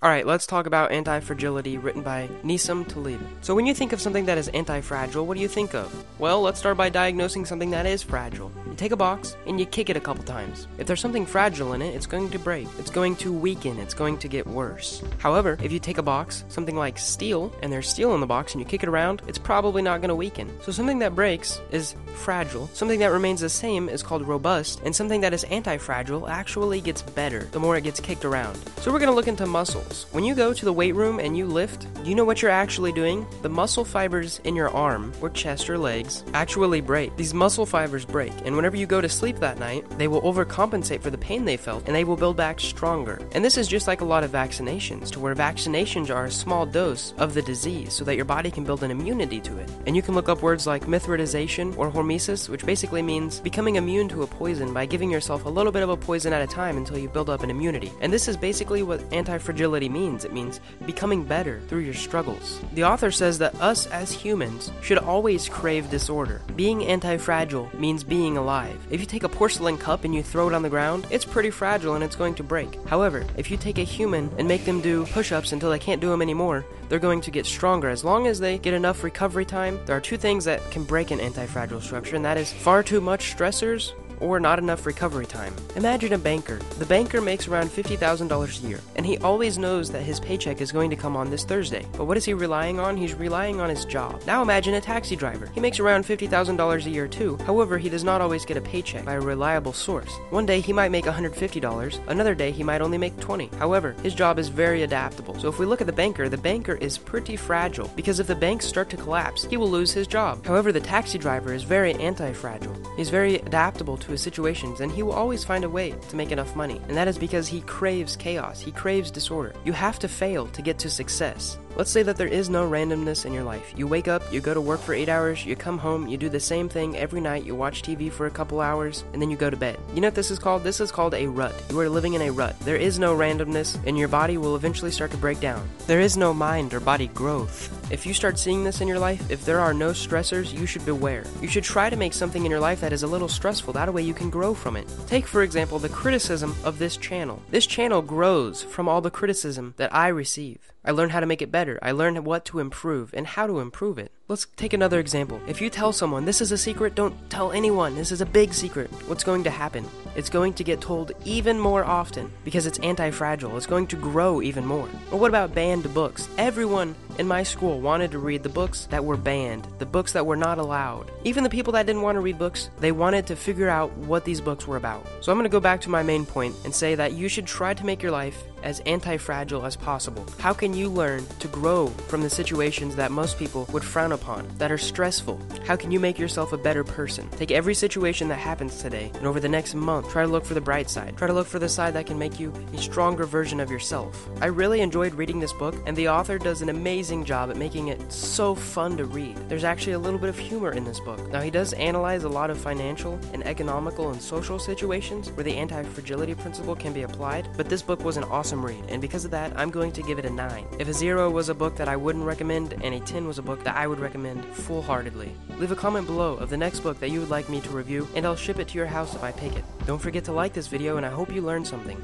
Alright, let's talk about Antifragility, written by Nassim Taleb. So when you think of something that is anti-fragile, what do you think of? Well, let's start by diagnosing something that is fragile. You take a box, and you kick it a couple times. If there's something fragile in it, it's going to break. It's going to weaken. It's going to get worse. However, if you take a box, something like steel, and there's steel in the box, and you kick it around, it's probably not going to weaken. So something that breaks is fragile. Something that remains the same is called robust, and something that is anti-fragile actually gets better the more it gets kicked around. So we're going to look into muscles. When you go to the weight room and you lift, do you know what you're actually doing? The muscle fibers in your arm, or chest or legs, actually break. These muscle fibers break, and whenever you go to sleep that night, they will overcompensate for the pain they felt, and they will build back stronger. And this is just like a lot of vaccinations, to where vaccinations are a small dose of the disease so that your body can build an immunity to it. And you can look up words like mithridization or hormesis, which basically means becoming immune to a poison by giving yourself a little bit of a poison at a time until you build up an immunity. And this is basically what anti-fragility means. It means becoming better through your struggles. The author says that us as humans should always crave disorder. Being anti-fragile means being alive. If you take a porcelain cup and you throw it on the ground, it's pretty fragile and it's going to break. However, if you take a human and make them do push-ups until they can't do them anymore, they're going to get stronger. As long as they get enough recovery time, there are two things that can break an anti-fragile structure, and that is far too much stressors or not enough recovery time. Imagine a banker. The banker makes around $50,000 a year, and he always knows that his paycheck is going to come on this Thursday. But what is he relying on? He's relying on his job. Now imagine a taxi driver. He makes around $50,000 a year too. However, he does not always get a paycheck by a reliable source. One day he might make $150, another day he might only make $20. However, his job is very adaptable. So if we look at the banker is pretty fragile, because if the banks start to collapse, he will lose his job. However, the taxi driver is very anti-fragile. He's very adaptable to his situations, and he will always find a way to make enough money. And that is because he craves chaos. He craves disorder. You have to fail to get to success. Let's say that there is no randomness in your life. You wake up, you go to work for 8 hours, you come home, you do the same thing every night, you watch TV for a couple hours, and then you go to bed. You know what this is called? This is called a rut. You are living in a rut. There is no randomness, and your body will eventually start to break down. There is no mind or body growth. If you start seeing this in your life, if there are no stressors, you should beware. You should try to make something in your life that is a little stressful. That way you can grow from it. Take, for example, the criticism of this channel. This channel grows from all the criticism that I receive. I learn how to make it better. I learn what to improve and how to improve it. Let's take another example. If you tell someone, this is a secret, don't tell anyone, this is a big secret, what's going to happen? It's going to get told even more often because it's anti-fragile. It's going to grow even more. Or what about banned books? Everyone in my school wanted to read the books that were banned, the books that were not allowed. Even the people that didn't want to read books, they wanted to figure out what these books were about. So I'm going to go back to my main point and say that you should try to make your life as anti-fragile as possible. How can you learn to grow from the situations that most people would frown upon, that are stressful? How can you make yourself a better person? Take every situation that happens today, and over the next month, try to look for the bright side. Try to look for the side that can make you a stronger version of yourself. I really enjoyed reading this book, and the author does an amazing job at making it so fun to read. There's actually a little bit of humor in this book. Now, he does analyze a lot of financial and economical and social situations where the anti-fragility principle can be applied, but this book was an awesome read, and because of that, I'm going to give it a 9. If a 0 was a book that I wouldn't recommend, and a 10 was a book that I would recommend full-heartedly. Leave a comment below of the next book that you would like me to review, and I'll ship it to your house if I pick it. Don't forget to like this video, and I hope you learned something.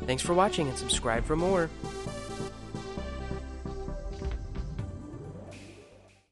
Thanks for watching, and subscribe for more.